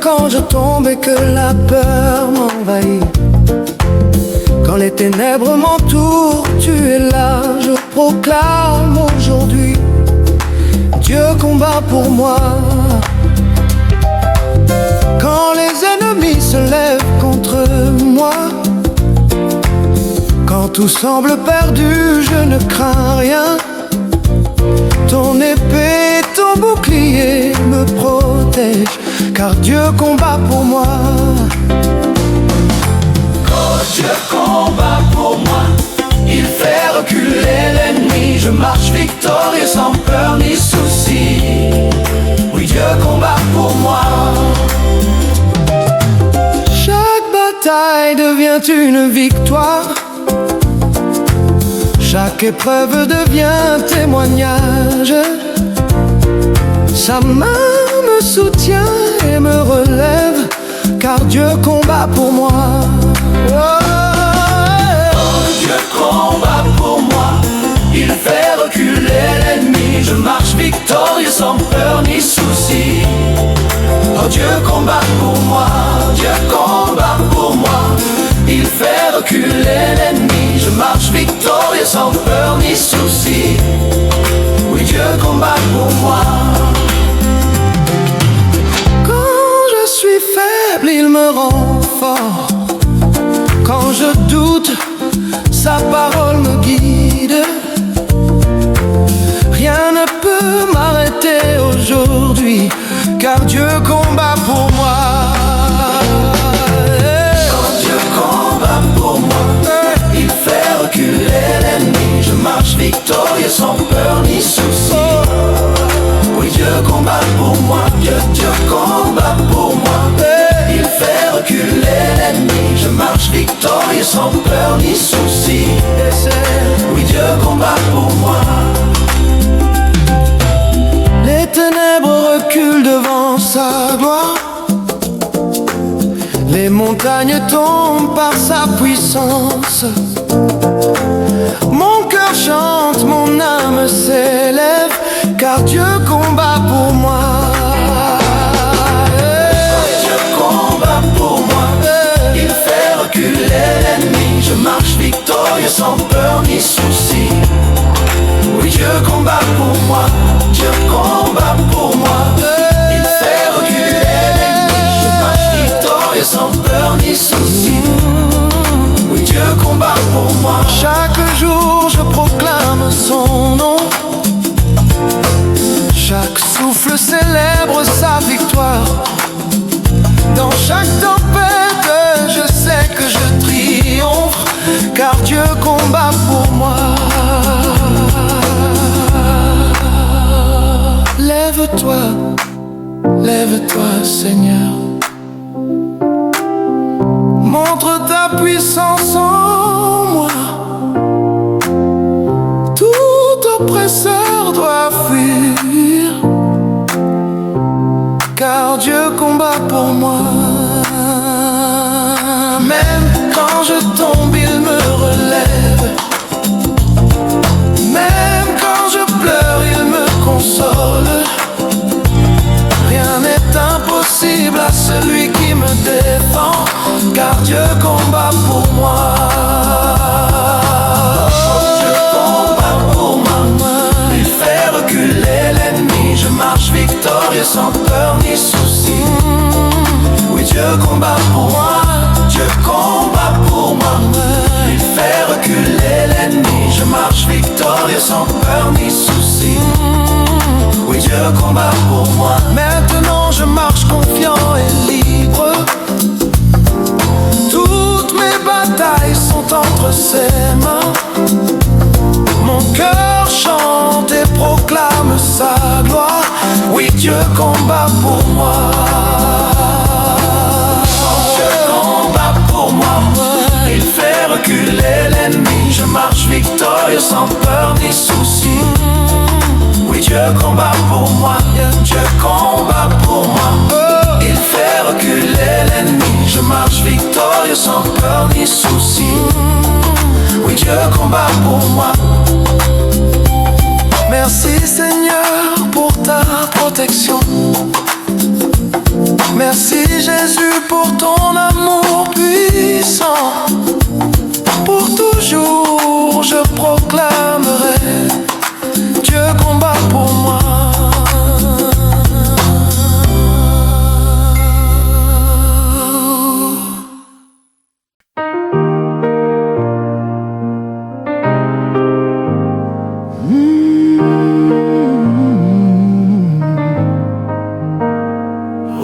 quand je tombe et que la peur m'envahit. Quand les ténèbres m'entourent, tu es là, je proclame aujourd'hui: Dieu combat pour moi. Quand les ennemis se lèvent contre moi, quand tout semble perdu, je ne crains rien. Ton épée, ton bouclier me protègent, car Dieu combat pour moi. Quand Dieu combat pour moi, il fait reculer l'ennemi. Je marche victorieux sans peur ni souci. Oui, Dieu combat pour moi. Chaque bataille devient une victoire. Chaque épreuve devient témoignage. Sa main me soutient et me relève, car Dieu combat pour moi. Dieu combat pour moi, il fait reculer l'ennemi. Je marche victorieux sans peur ni souci. Oh, Dieu combat pour moi, Dieu combat pour moi, il fait reculer l'ennemi. Je marche victorieux sans peur ni souci. Oui, Dieu combat pour moi. Quand je suis faible, il me rend fort. Quand je doute, sa parole me guide. Rien ne peut m'arrêter aujourd'hui, car Dieu combat pour moi. Quand Dieu combat pour moi, il fait reculer l'ennemi. Je marche victorieux sans peur ni souci. Oui, Dieu combat pour moi, Dieu combat pour moi. Il fait reculer l'ennemi. Je marche victorieux sans peur ni souci. Oui, Dieu combat pour moi. Les ténèbres reculent devant sa gloire. Les montagnes tombent par sa puissance. Mon cœur chante, mon âme s'élève, car Dieu combat pour moi. Dieu combat pour moi, il fait reculer l'ennemi. Je marche victorieux sans peur ni souci. Oui, Dieu combat pour moi, Dieu combat pour moi, il fait reculer l'ennemi. Je marche victorieux sans peur ni souci. Oui, Dieu combat pour moi. Chaque jour je proclame son nom. Chaque souffle célèbre sa victoire. Dans chaque tempête, je sais que je triomphe, car Dieu combat pour moi. Lève-toi, lève-toi, Seigneur. Montre ta puissance en moi. Tout oppresseur doit fuir, car Dieu combat pour moi. Même quand je tombe, il me relève. Même quand je pleure, il me console. Rien n'est impossible à celui qui me défend, car Dieu combat pour moi. Dieu combat pour moi, il fait reculer l'ennemi. Je marche victorieux sans peur ni souci. Oui, Dieu combat pour moi, Dieu combat pour moi, il fait reculer l'ennemi. Je marche victorieux sans peur ni souci. Oui, Dieu combat pour moi. Maintenant je marche confiant et libre. Toutes mes batailles sont entre ses mains. Mon cœur chante et proclame sa gloire. Oui, Dieu combat pour moi. Dieu combat pour moi, il fait reculer l'ennemi. Je marche victorieux sans peur ni souci. Oui, Dieu combat pour moi, Dieu combat pour moi, il fait reculer l'ennemi. Je marche victorieux sans peur ni souci. Oui, Dieu combat pour moi. Merci Seigneur pour ta protection. Merci Jésus pour ton amour puissant. Pour toujours je proclamerai, Dieu combat pour moi.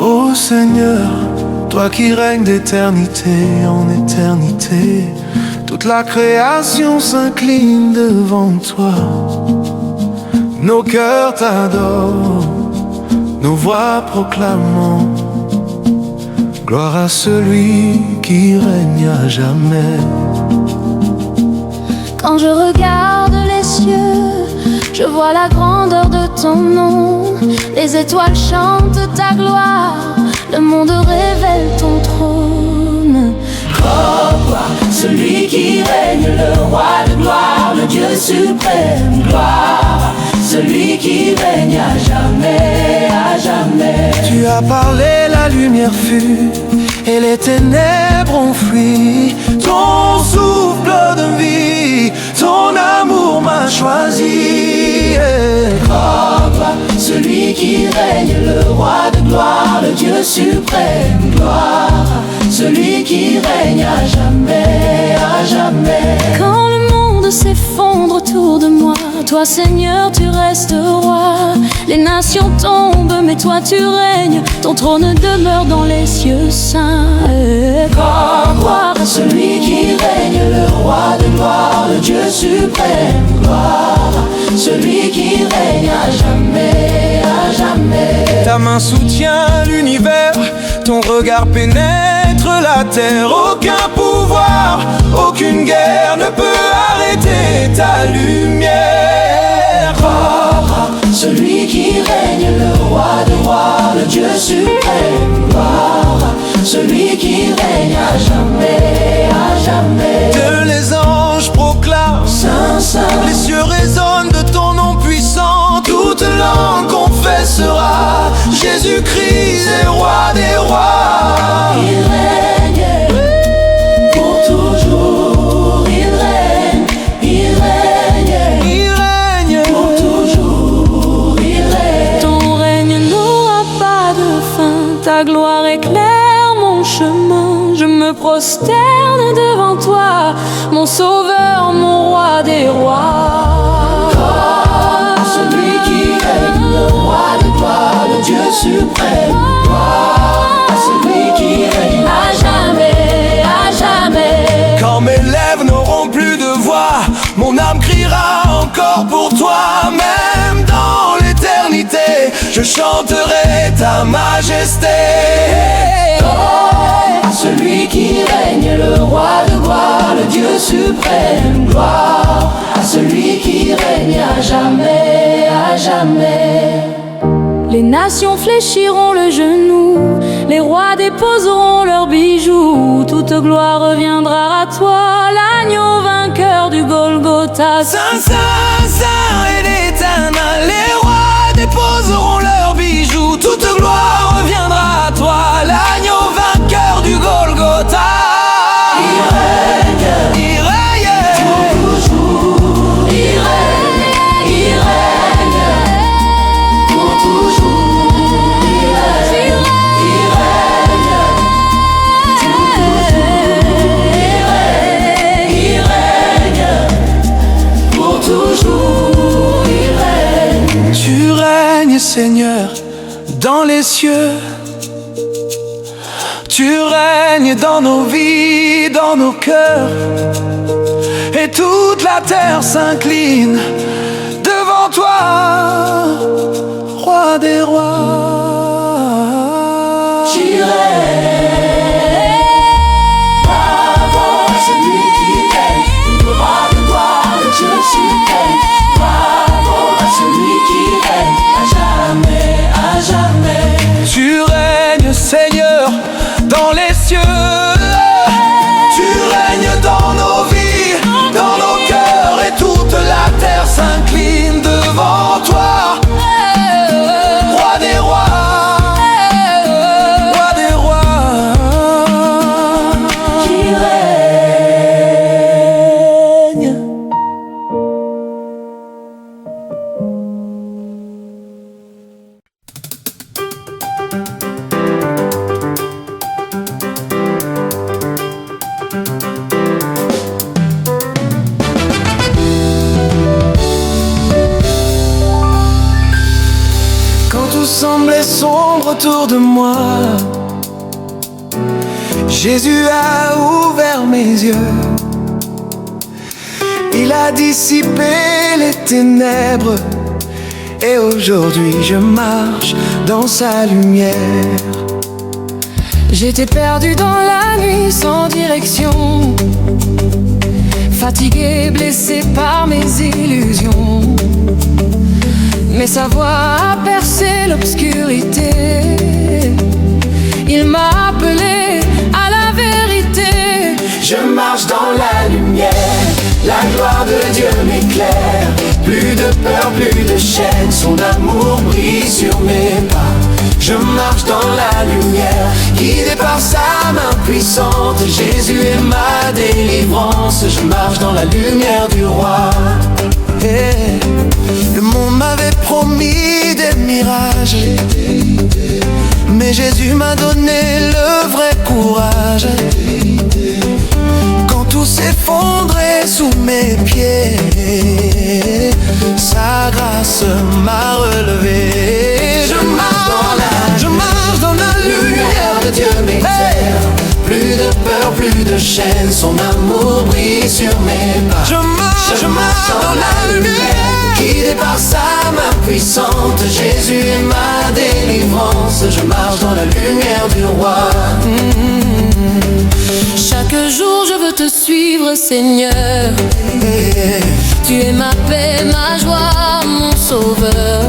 Ô Seigneur, toi qui règnes d'éternité en éternité, toute la création s'incline devant toi. Nos cœurs t'adorent, nos voix proclamant gloire à celui qui règne à jamais. Quand je regarde les cieux, je vois la grandeur de ton nom. Les étoiles chantent ta gloire, le monde révèle ton trône. Gloire, celui qui règne, le roi de gloire, le Dieu suprême. Gloire, celui qui règne à jamais, à jamais. Tu as parlé, la lumière fut, et les ténèbres ont fui. Ton souffle de vie, ton amour m'a choisi. Gloire, celui qui règne, le roi de gloire, le Dieu suprême. Gloire, celui qui règne à jamais, à jamais. Quand le monde s'effondre autour de moi, toi Seigneur tu restes roi. Les nations tombent mais toi tu règnes, ton trône demeure dans les cieux saints. Gloire à celui qui règne, le roi de gloire, le Dieu suprême. Gloire, celui qui règne à jamais, à jamais. Ta main soutient l'univers, ton regard pénètre la terre. Aucun pouvoir, aucune guerre ne peut arrêter ta lumière. Gloire, celui qui règne, le roi de rois, le Dieu suprême. Gloire, celui qui règne à jamais, à jamais. Que les anges proclament, Saint, saint, les cieux résonnent de ton nom puissant. Toute langue confessera, Jésus-Christ est roi des rois. il règne pour toujours. Il règne, il règne, Il règne pour toujours. Il règne. Ton règne n'aura pas de fin, ta gloire éclaire mon chemin. Je me prosterne devant toi, mon sauveur, mon roi des rois. Gloire à celui qui règne, le roi de gloire, le Dieu suprême. Gloire à celui qui règne à jamais, à jamais. Quand mes lèvres n'auront plus de voix, mon âme criera encore pour toi. Même dans l'éternité, je chanterai ta majesté. Gloire à celui qui règne, le roi de gloire, le Dieu suprême. Gloire à celui qui règne à jamais, à jamais. Les nations fléchiront le genou, les rois déposeront leurs bijoux. Toute gloire reviendra à toi, l'agneau vainqueur du Golgotha. Saint, saint, saint et l'éternel, les rois déposeront leurs bijoux. Toute gloire reviendra à toi, l'agneau vainqueur du Golgotha. Il règne, Il règne. toujours. Il règne, il règne pour toujours. Il règne, il règne pour toujours. Il règne. Tu règnes, Seigneur, dans les cieux. Tu règnes dans nos vies, dans nos cœurs. Et toute la terre s'incline devant toi, roi des rois. Tu règnes. Bravo à celui qui règne, le roi de gloire, le Dieu suprême. Bravo à celui qui règne à jamais, à jamais. Tu règnes, Seigneur, dans les cieux. Tu règnes dans nos vies, dans nos cœurs. Et toute la terre s'incline devant toi, roi des rois, roi autour de moi. Jésus a ouvert mes yeux. Il a dissipé les ténèbres. Et aujourd'hui je marche dans sa lumière. J'étais perdu dans la nuit sans direction, fatigué, blessé par mes illusions. Mais sa voix a percé l'obscurité. Il m'a appelé à la vérité. Je marche dans la lumière, la gloire de Dieu m'éclaire. Plus de peur, plus de chaîne, son amour brille sur mes pas. Je marche dans la lumière, guidé par sa main puissante. Jésus est ma délivrance, je marche dans la lumière du roi. Hey, le monde m'avait promis des mirages, mais Jésus m'a donné le vrai courage. Quand tout s'effondrait sous mes pieds, sa grâce m'a relevé. Je marche dans la lumière de Dieu m'éclaire. Plus de peur, plus de chaîne, son amour brille sur mes pas. Je marche dans la lumière, guidé par sa main puissante. Jésus est ma délivrance, je marche dans la lumière du roi. Chaque jour je veux te suivre, Seigneur. Tu es ma paix, ma joie, mon sauveur.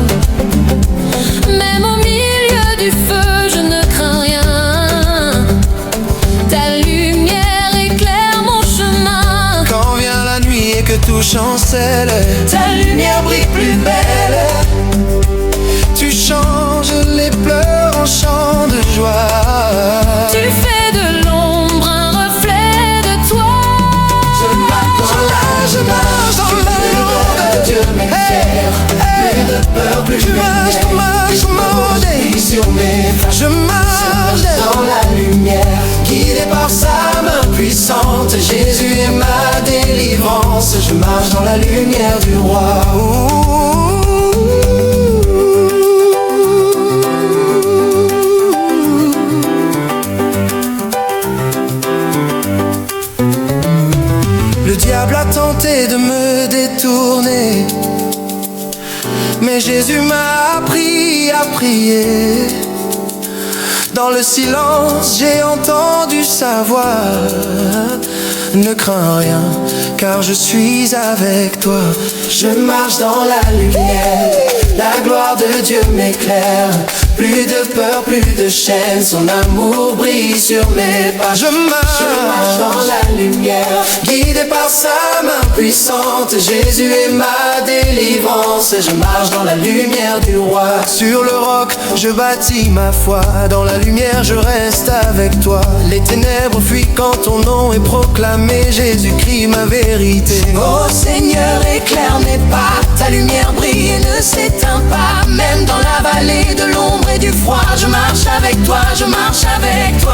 Même au milieu du feu, je ne crains rien. Ta lumière éclaire mon chemin. Quand vient la nuit et que tout chancelle, ta lumière brille plus belle. Tu changes les pleurs en chants de joie. Tu fais de l'ombre un reflet de toi. Je marche dans la lumière de Dieu m'éclaire. Plus de peur, plus de lumière. Je marche dans la lumière, guidé par sa main puissante. Jésus est ma délivrance, je marche dans la lumière du roi. Le diable a tenté de me détourner, mais Jésus m'a appris à prier. Dans le silence, j'ai entendu sa voix. Ne crains rien, car je suis avec toi. Je marche dans la lumière, la gloire de Dieu m'éclaire. Plus de peur, plus de chaîne, son amour brille sur mes pas. Je marche dans la lumière, guidé par sa main puissante. Jésus est ma délivrance, je marche dans la lumière du roi. Sur le roc, je bâtis ma foi, dans la lumière je reste avec toi. Les ténèbres fuient quand ton nom est proclamé, Jésus-Christ ma vérité. Oh Seigneur, éclaire mes pas, ta lumière brille et ne s'éteint pas. Même dans la vallée de l'ombre et du froid, je marche avec toi, je marche avec toi.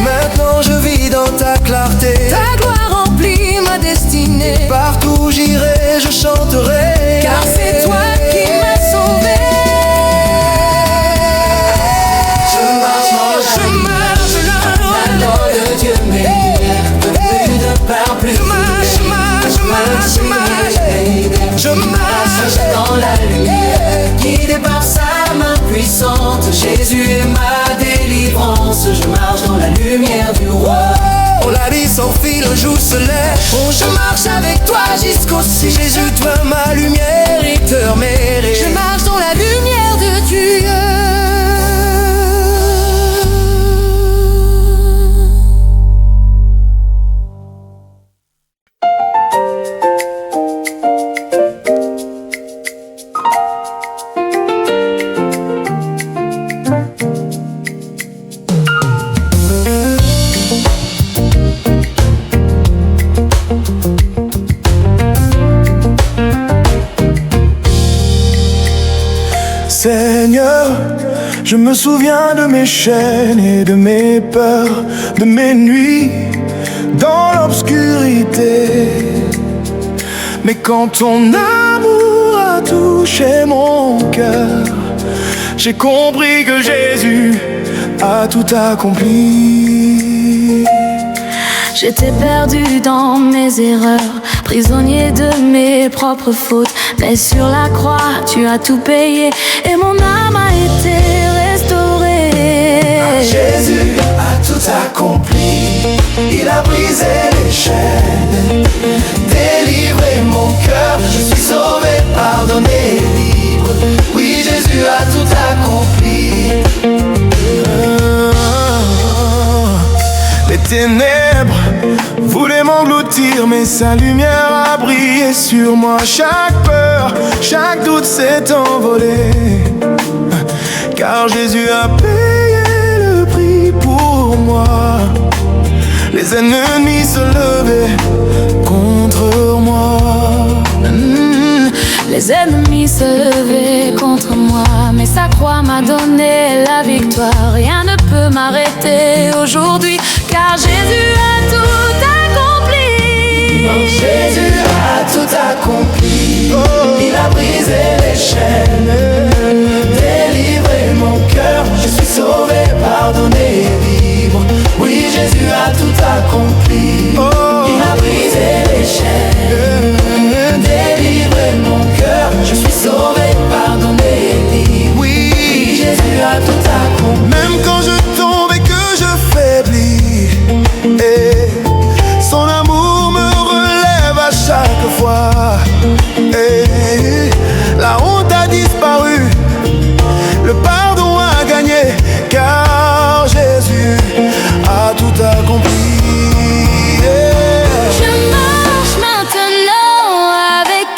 Maintenant je vis dans ta clarté, Ta gloire remplit ma destinée. partout où j'irai je chanterai, Car c'est toi qui m'as sauvé. Je marche la gloire de Dieu m'éclaire. Plus de peur, plus de je marche dans la lumière, guidé par sa main puissante. Jésus est ma délivrance, je marche dans la lumière du roi. On la vie s'enfile, le jour se lève. Oh, je marche avec toi jusqu'au ciel. Jésus, toi ma lumière, il te mérite. Je marche dans la lumière de Dieu. Seigneur, je me souviens de mes chaînes et de mes peurs, de mes nuits dans l'obscurité. Mais quand ton amour a touché mon cœur, j'ai compris que Jésus a tout accompli. J'étais perdu dans mes erreurs, prisonnier de mes propres fautes. Mais sur la croix, tu as tout payé et mon âme a été restaurée. Jésus a tout accompli, il a brisé les chaînes, délivré mon cœur. Je suis sauvé, pardonné, libre. Oui, Jésus a tout accompli. Les ténèbres voulaient m'engloutir, mais sa lumière a brillé sur moi. Chaque peur, chaque doute s'est envolé, car Jésus a payé le prix pour moi. Les ennemis se levaient contre moi. Les ennemis se levaient contre moi, mais sa croix m'a donné la victoire. Rien ne peut m'arrêter aujourd'hui, car Jésus a tout accompli. Jésus a tout accompli, il a brisé les chaînes, délivré mon cœur. Je suis sauvé, pardonné, libre. Oui, Jésus a tout accompli, il a brisé les chaînes, délivré mon cœur. Je suis sauvé, pardonné, libre. Oui, Jésus a tout accompli. Même quand je tombe et que je faiblis, son amour me relève à chaque fois. La honte a disparu, le pardon a gagné, car Jésus a tout accompli. Je marche maintenant avec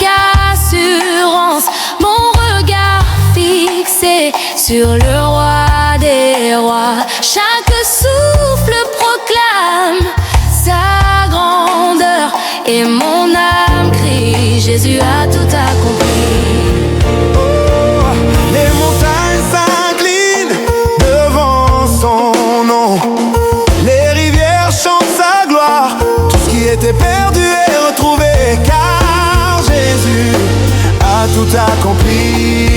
assurance, mon regard fixé sur le roi des rois. Chaque souffle proclame sa grandeur et mon âme crie, Jésus a tout accompli. Les montagnes s'inclinent devant son nom, les rivières chantent sa gloire. Tout ce qui était perdu est retrouvé, car Jésus a tout accompli.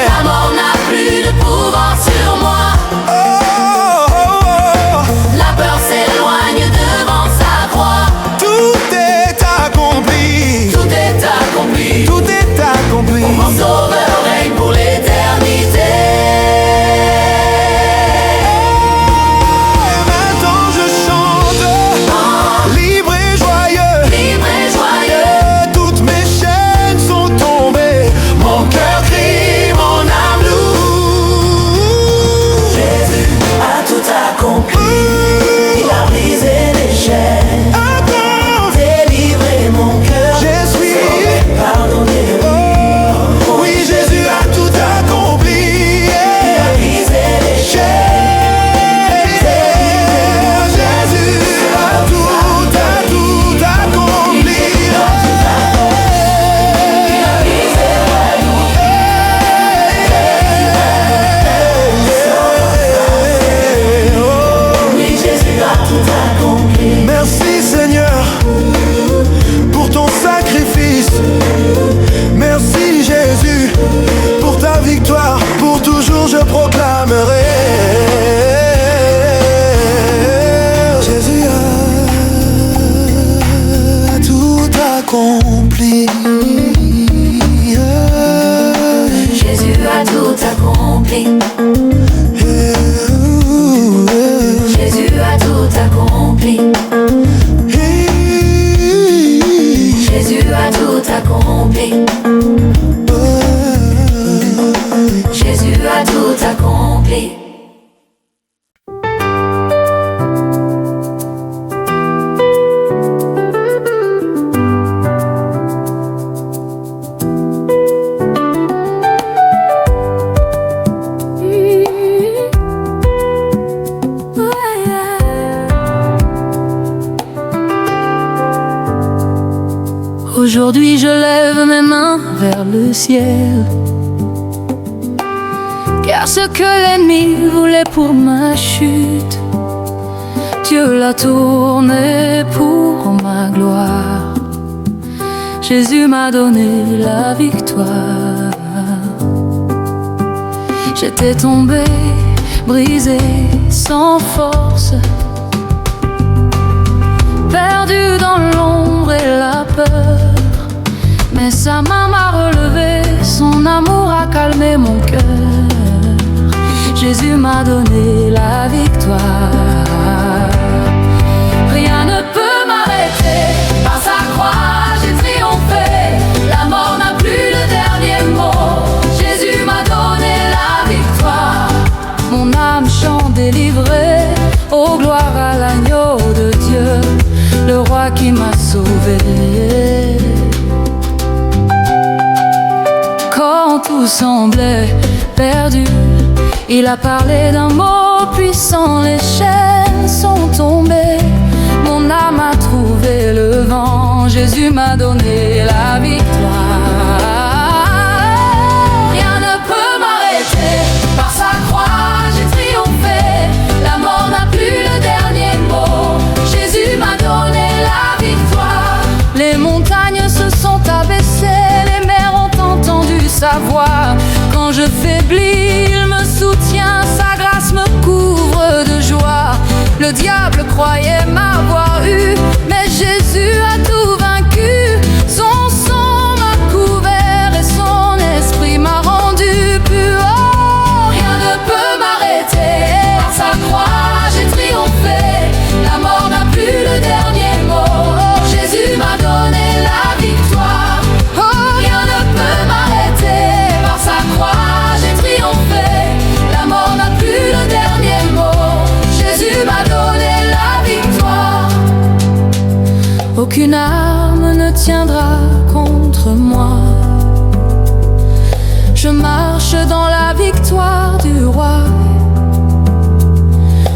La mort n'a plus de pouvoir sur moi. La peur s'éloigne devant sa croix. Tout est accompli, Tout est accompli. tout est accompli. Mon sauveur règne pour l'éternité. Et maintenant je chante, libre et joyeux. Libre et joyeux, Toutes mes chaînes sont tombées, Mon cœur crie, mon âme loue. Jésus a tout accompli, il a brisé les chaînes, délivré mon cœur. Je suis Pardonné, oui, Jésus a tout accompli. brisé les chaînes. Jésus a tout accompli. Oui, Jésus a tout accompli. Merci Seigneur pour ton sacrifice. Merci Jésus pour ta victoire. Pour toujours je proclamerai. Jésus a tout accompli. Jésus a tout accompli. Jésus a tout accompli. Jésus a tout accompli. Jésus a tout accompli. Aujourd'hui je lève mes mains vers le ciel, car ce que l'ennemi voulait pour ma chute, Dieu l'a tourné pour ma gloire. Jésus m'a donné la victoire. J'étais tombée, brisée, sans force, perdue dans l'ombre et la peur. Mais sa main m'a relevée, son amour a calmé mon cœur. Jésus m'a donné la victoire. Rien ne peut m'arrêter, par sa croix j'ai triomphé. La mort n'a plus le dernier mot, Jésus m'a donné la victoire. Mon âme chante délivrée, oh gloire à l'agneau de Dieu, le roi qui m'a sauvé. Quand tout semblait perdu, il a parlé d'un mot puissant, les chaînes sont tombées. Mon âme a trouvé le vent, Jésus m'a donné la victoire. Rien ne peut m'arrêter, par sa croix j'ai triomphé. La mort n'a plus le dernier mot, Jésus m'a donné la victoire. Les montagnes se sont abaissées, les mers ont entendu sa voix. Quand je faiblis, il me soutient, sa grâce me couvre de joie. Le diable croyait m'avoir eu, mais Jésus a tout vaincu. Son sang m'a couvert et son esprit m'a rendu pur. Oh, rien ne peut m'arrêter, par sa croix j'ai triomphé. La mort n'a plus le dernier mot, oh, Jésus m'a donné la victoire. Oh, rien ne peut m'arrêter, par sa croix j'ai triomphé. La mort n'a plus le dernier mot, Jésus m'a donné la victoire. Aucune arme ne tiendra contre moi. Je marche dans la victoire du roi.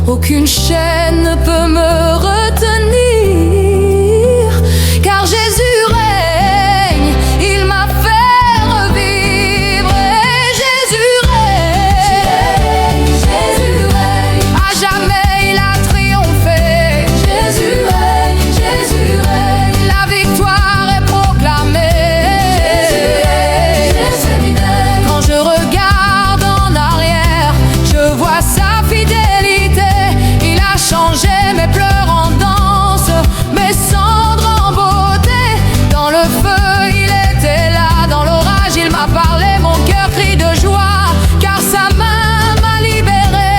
Aucune chaîne ne peut me retenir, car Jésus règne, il m'a fait revivre. Et Jésus règne, Jésus règne, à jamais il a triomphé. Jésus règne, Jésus règne, la victoire est proclamée. Jésus règne, quand je regarde en arrière, je vois sa fidélité. Il a changé mes pleurs en danse, mes cendres en beauté. Dans le feu il était là, dans l'orage il m'a parlé. Mon cœur crie de joie, car sa main m'a libéré.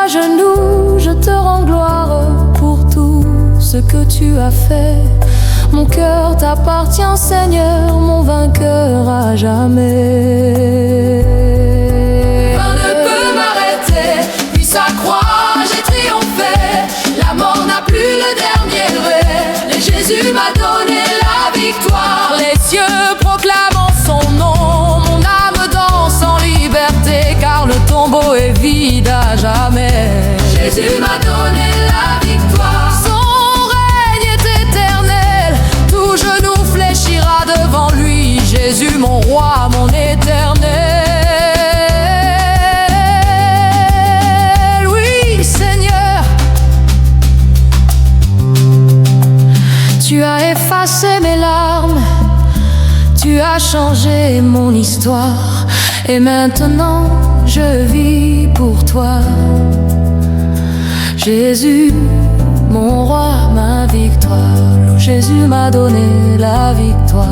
À genoux je te rends gloire pour tout ce que tu as fait. Mon cœur t'appartient Seigneur, mon vainqueur à jamais. Rien ne peut m'arrêter, puis sa croix j'ai triomphé. La mort n'a plus le dernier levé, et Jésus m'a donné la victoire. Les cieux proclament son nom, mon âme danse en liberté, car le tombeau est vide à jamais. Jésus m'a donné la victoire. Son règne est éternel, tout genou fléchira devant lui. Jésus mon roi, mon éternel. Oui Seigneur, tu as effacé mes larmes, tu as changé mon histoire. Et maintenant je vis pour toi. Jésus, mon roi, ma victoire. Jésus m'a donné la victoire.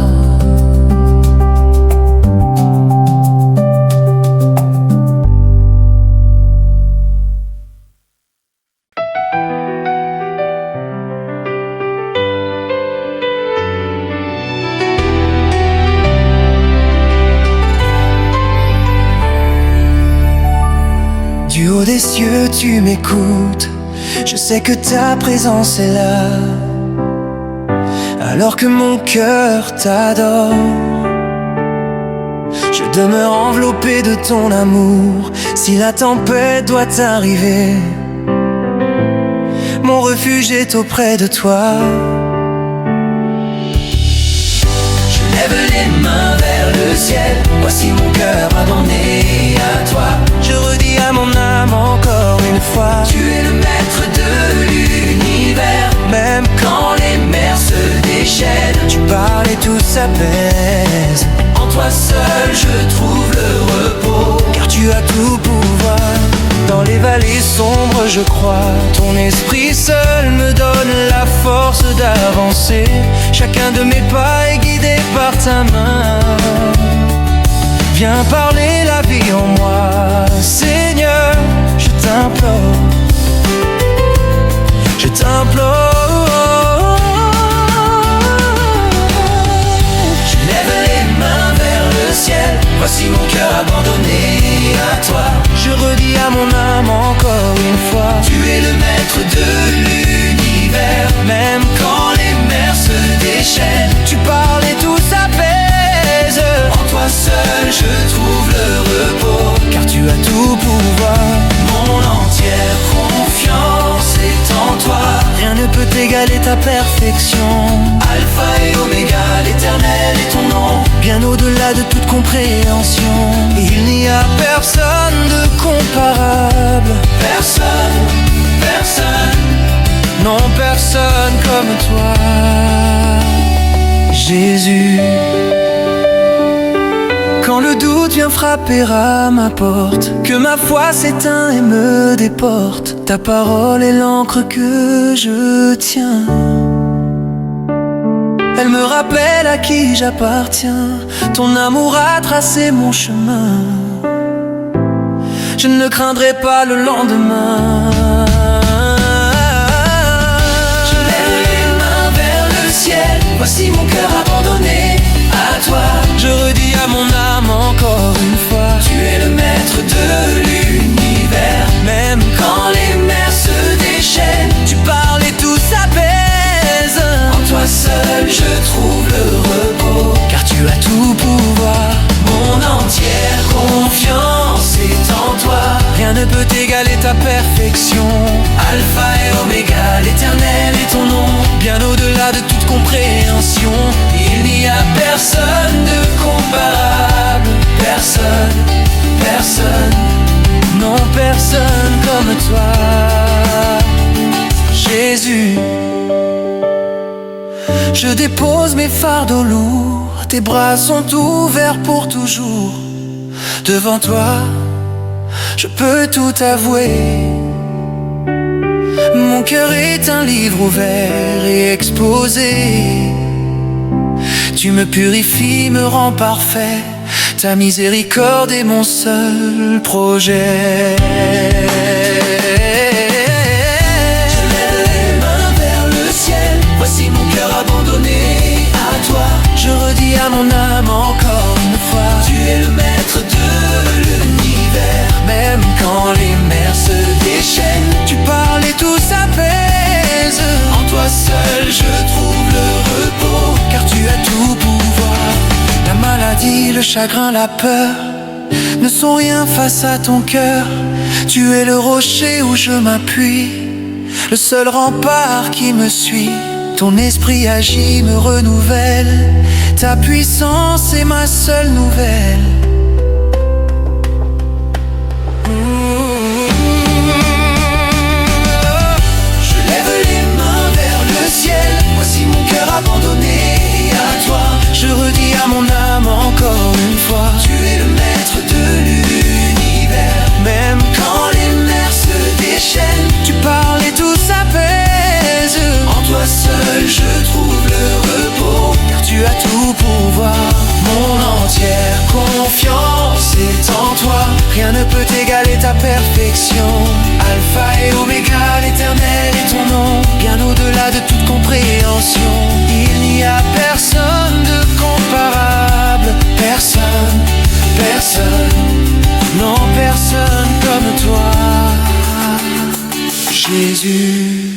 Du haut des cieux, tu m'écoutes. Je sais que ta présence est là, alors que mon cœur t'adore. Je demeure enveloppé de ton amour. Si la tempête doit arriver, mon refuge est auprès de toi. Je lève les mains vers le ciel, voici mon cœur abandonné à toi. Je redis à mon âme encore une fois, tu es le maître de l'univers. même quand les mers se déchaînent, tu parles et tout s'apaise. En je crois. Ton esprit seul me donne la force d'avancer. Chacun de mes pas est guidé par ta main. Viens parler la vie en moi, Seigneur, je t'implore. Je t'implore. Je lève les mains vers le ciel. Voici mon cœur abandonné à toi. Je redis à mon âme encore une fois: tu es le maître de l'univers. même Quand les mers se déchaînent, tu parles et tout s'apaise. en toi seul je trouve le repos. Car tu as tout pouvoir. Mon entière confiance est en toi. Rien ne peut égaler ta perfection. Alpha et Oméga, l'éternel est ton nom. Bien au-delà de toute compréhension. Il n'y a personne de comparable. Personne, personne. Non, personne comme toi, Jésus. Quand le doute vient frapper à ma porte, que ma foi s'éteint et me déporte, ta parole est l'encre que je tiens. Elle me rappelle à qui j'appartiens. Ton amour a tracé mon chemin. Je ne craindrai pas le lendemain. Je lève les mains vers le ciel. Voici mon cœur abandonné à toi. Je redis à mon âme encore une fois: Tu es le maître de l'univers. même Quand les mers se déchaînent, tu parles et tout s'apaise. en toi seul je trouve le repos. Car tu as tout pouvoir. Mon entière confiance est en toi. Rien ne peut égaler ta perfection. Alpha et Oméga, l'éternel est ton nom. Bien au-delà de toute compréhension. Il n'y a personne de comparable. Personne, personne. Non, personne comme toi, Jésus. Je dépose mes fardeaux lourds. Tes bras sont ouverts pour toujours. Devant toi, je peux tout avouer. Mon cœur est un livre ouvert et exposé. Tu me purifies, me rends parfait. Ta miséricorde est mon seul projet. Je lève les mains vers le ciel. Voici mon cœur abandonné à toi. Je redis à mon âme encore une fois: Tu es le maître de l'univers. même Quand les mers se déchaînent, tu parles et tout s'apaise. en toi seul je trouve le repos. Car tu as tout pouvoir. La maladie, le chagrin, la peur ne sont rien face à ton cœur. Tu es le rocher où je m'appuie, le seul rempart qui me suit. Ton esprit agit, me renouvelle. Ta puissance est ma seule nouvelle. Je lève les mains vers le ciel. Voici mon cœur abandonné à toi. Je redis à mon âme encore une fois: Tu es le maître de l'univers. même Quand les mers se déchaînent, tu parles et tout s'apaise. en toi seul je trouve le repos. Car tu as tout pouvoir. Mon entière confiance est en toi. Rien ne peut égaler ta perfection. Alpha et Oméga, l'éternel est ton nom. Bien au-delà de toute compréhension. Il n'y a personne de comparable. Personne, personne. Non, personne comme toi, Jésus.